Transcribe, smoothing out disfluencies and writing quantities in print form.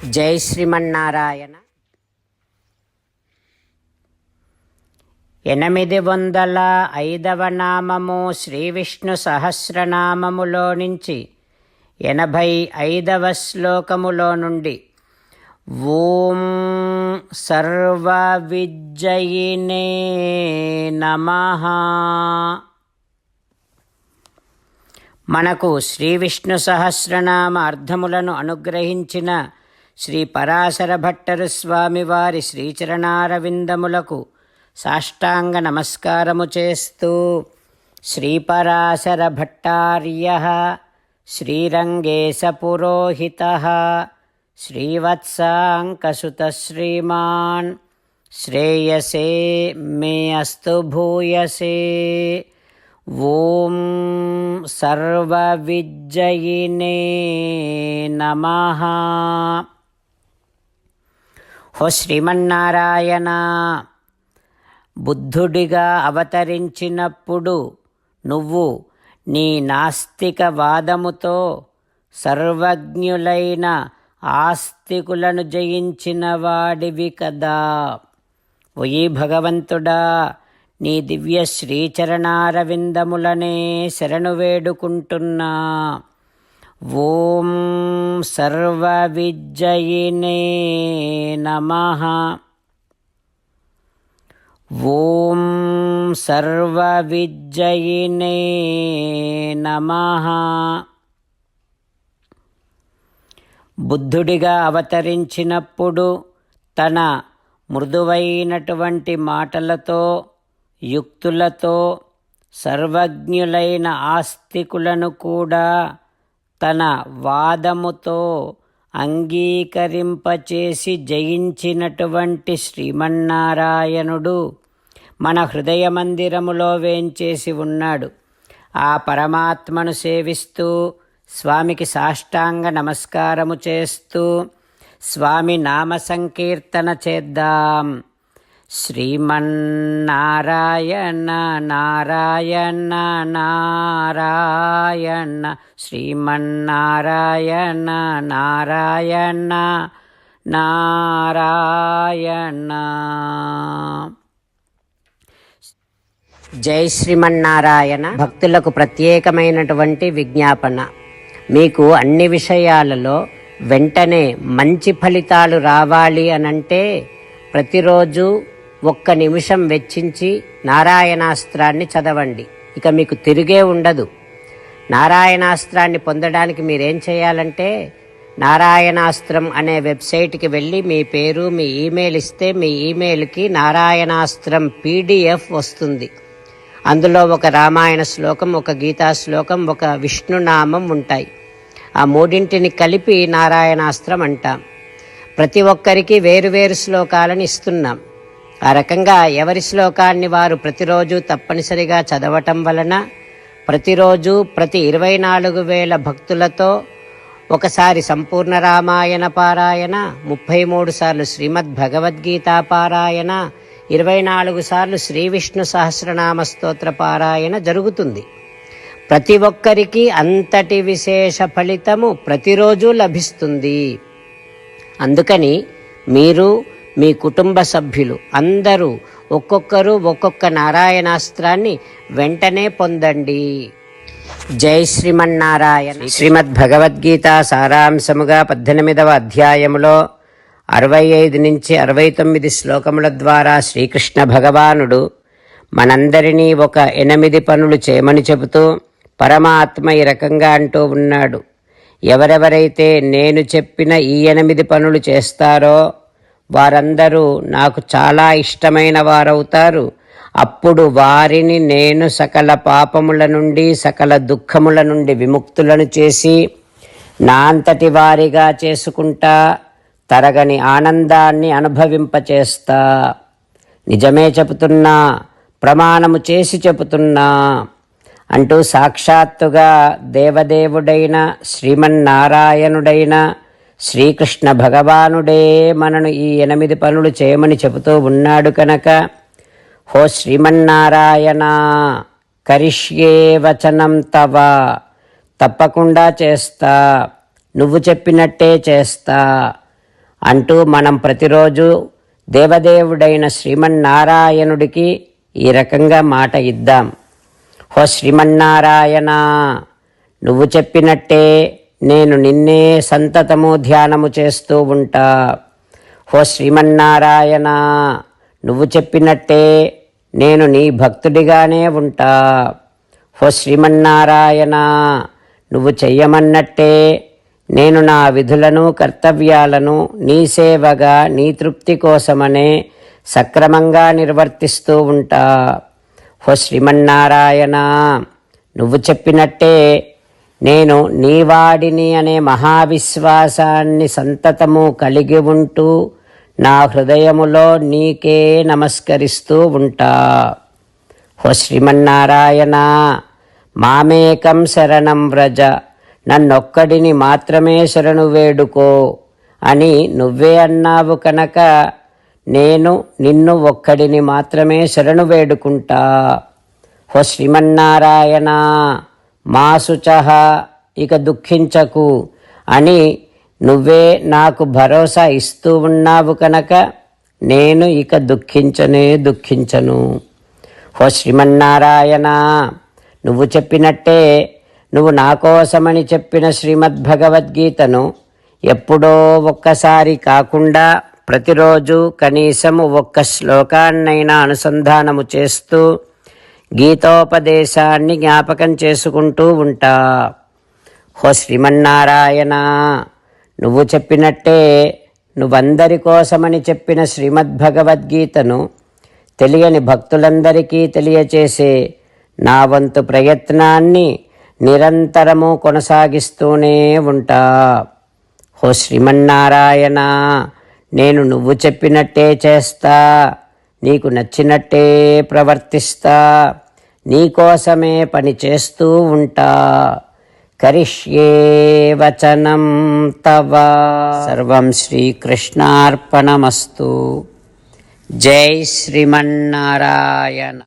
జై శ్రీమన్నారాయణ. 805వ నామము శ్రీ విష్ణు సహస్రనామములో నుంచి 85వ శ్లోకములో నుండి ఓం సర్వ విద్యయినే నమః. మనకు శ్రీ విష్ణు సహస్రనామ అర్థములను అనుగ్రహించిన శ్రీ పరాశర భట్టరు స్వామివారి శ్రీచరణారవిందములకు సాష్టాంగ నమస్కారము చేస్తూ శ్రీపరాశర భట్టార్యః శ్రీరంగేశ పురోహితః శ్రీవత్సాంకసుత శ్రీమాన్ శ్రేయసే మే అస్తు భూయసే. ఓం సర్వ విద్యయినే నమః. హో శ్రీమన్నారాయణ, బుద్ధుడిగా అవతరించినప్పుడు నువ్వు నీ నాస్తిక వాదముతో సర్వజ్ఞులైన ఆస్తికులను జయించిన వాడివి కదా. ఓయి భగవంతుడా, నీ దివ్య శ్రీచరణారవిందములనే శరణు వేడుకుంటున్నా. ఓం సర్వ విద్యయినే నమః. ఓం సర్వ విద్యయినే నమః. బుద్ధుడిగా అవతరించినప్పుడు తన మృదువైనటువంటి మాటలతో యుక్తులతో సర్వజ్ఞులైన ఆస్తికులను కూడా తన వాదముతో అంగీకరింపచేసి జయించినటువంటి శ్రీమన్నారాయణుడు మన హృదయ మందిరములో వేంచేసి ఉన్నాడు. ఆ పరమాత్మను సేవిస్తూ స్వామికి సాష్టాంగ నమస్కారము చేస్తూ స్వామి నామ సంకీర్తన చేద్దాం. శ్రీమన్నారాయణ నారాయణ నారాయణ శ్రీమన్నారాయణ నారాయణ నారాయణ. జై శ్రీమన్నారాయణ. భక్తులకు ప్రత్యేకమైనటువంటి విజ్ఞాపన. మీకు అన్ని విషయాలలో వెంటనే మంచి ఫలితాలు రావాలి అనంటే ప్రతిరోజు 1 నిమిషం వెచ్చించి నారాయణాస్త్రాన్ని చదవండి. ఇక మీకు తిరిగే ఉండదు. నారాయణాస్త్రాన్ని పొందడానికి మీరేం చేయాలంటే నారాయణాస్త్రం అనే వెబ్సైట్కి వెళ్ళి మీ పేరు మీ ఈమెయిల్ ఇస్తే మీ ఈమెయిల్కి నారాయణాస్త్రం PDF వస్తుంది. అందులో ఒక రామాయణ శ్లోకం, ఒక గీతా శ్లోకం, ఒక విష్ణునామం ఉంటాయి. ఆ మూడింటిని కలిపి నారాయణాస్త్రం అంటాం. ప్రతి ఒక్కరికి వేరువేరు శ్లోకాలను ఇస్తున్నాం. ఆ రకంగా ఎవరి శ్లోకాన్ని వారు ప్రతిరోజు తప్పనిసరిగా చదవటం వలన ప్రతిరోజు ప్రతి 24,000 భక్తులతో ఒకసారి సంపూర్ణ రామాయణ పారాయణ, 33 సార్లు శ్రీమద్ భగవద్గీత పారాయణ, 24 సార్లు శ్రీ విష్ణు సహస్రనామ స్తోత్ర పారాయణ జరుగుతుంది. ప్రతి ఒక్కరికి అంతటి విశేష ఫలితము ప్రతిరోజు లభిస్తుంది. అందుకని మీరు మీ కుటుంబ సభ్యులు అందరూ ఒక్కొక్కరు ఒక్కొక్క నారాయణాస్త్రాన్ని వెంటనే పొందండి. జై శ్రీమన్నారాయణ. శ్రీమద్ భగవద్గీత సారాంశముగా 18వ అధ్యాయములో 65 నుంచి 69 శ్లోకముల ద్వారా శ్రీకృష్ణ భగవానుడు మనందరినీ ఒక 8 పనులు చేయమని చెబుతూ పరమాత్మ ఈ రకంగా అంటూ ఉన్నాడు. ఎవరెవరైతే నేను చెప్పిన ఈ 8 పనులు చేస్తారో వారందరూ నాకు చాలా ఇష్టమైన వారవుతారు. అప్పుడు వారిని నేను సకల పాపముల నుండి సకల దుఃఖముల నుండి విముక్తులను చేసి నా అంతటి వారిగా చేసుకుంటా, తరగని ఆనందాన్ని అనుభవింపచేస్తా. నిజమే చెబుతున్నా, ప్రమాణము చేసి చెబుతున్నా అంటూ సాక్షాత్తుగా దేవదేవుడైన శ్రీమన్నారాయణుడైన శ్రీకృష్ణ భగవానుడే మనను ఈ 8 పనులు చేయమని చెబుతూ ఉన్నాడు కనుక, హో శ్రీమన్నారాయణ, కరిష్యే వచనం తవ, తప్పకుండా చేస్తా, నువ్వు చెప్పినట్టే చేస్తా అంటూ మనం ప్రతిరోజు దేవదేవుడైన శ్రీమన్నారాయణుడికి ఈ రకంగా మాట ఇద్దాం. హో శ్రీమన్నారాయణ, నువ్వు చెప్పినట్టే నేను నిన్నే సంతతము ధ్యానము చేస్తూ ఉంటా. హో శ్రీమన్నారాయణ, నువ్వు చెప్పినట్టే నేను నీ భక్తుడిగానే ఉంటా. హో శ్రీమన్నారాయణ, నువ్వు చెయ్యమన్నట్టే నేను నా విధులను కర్తవ్యాలను నీ సేవగా నీ తృప్తి కోసమనే సక్రమంగా నిర్వర్తిస్తూ ఉంటా. హో శ్రీమన్నారాయణ, నువ్వు చెప్పినట్టే నేను నీవాడిని అనే మహావిశ్వాసాన్ని సంతతము కలిగి ఉంటూ నా హృదయములో నీకే నమస్కరిస్తూ ఉంటా. హో శ్రీమన్నారాయణ, మామేకం శరణం వ్రజ, నన్నొక్కడిని మాత్రమే శరణు వేడుకో అని నువ్వే అన్నావు కనుక నేను నిన్ను ఒక్కడిని మాత్రమే శరణు వేడుకుంటా. హో శ్రీమన్నారాయణ, మా శుచః, ఇక దుఃఖించకు అని నువ్వే నాకు భరోసా ఇస్తూ ఉన్నావు కనుక నేను ఇక దుఃఖించను. హో శ్రీమన్నారాయణ, నువ్వు చెప్పినట్టే నువ్వు నా కోసమని చెప్పిన శ్రీమద్భగవద్గీతను ఎప్పుడో ఒక్కసారి కాకుండా ప్రతిరోజు కనీసము ఒక్క శ్లోకాన్నైనా అనుసంధానము చేస్తూ గీతోపదేశాన్ని జ్ఞాపకం చేసుకుంటూ ఉంటా. హో శ్రీమన్నారాయణ, నువ్వు చెప్పినట్టే నువ్వందరి కోసమని చెప్పిన శ్రీమద్భగవద్గీతను తెలియని భక్తులందరికీ తెలియచేసే నా వంతు ప్రయత్నాన్ని నిరంతరము కొనసాగిస్తూనే ఉంటా. హో శ్రీమన్నారాయణ, నేను నువ్వు చెప్పినట్టే చేస్తా, నీకు నచ్చినట్టే ప్రవర్తిస్తా, నీకోసమే పని చేస్తూ ఉంటా. కరిష్యే వచనం తవ. సర్వం శ్రీకృష్ణార్పణమస్తు. జై శ్రీమన్నారాయణ.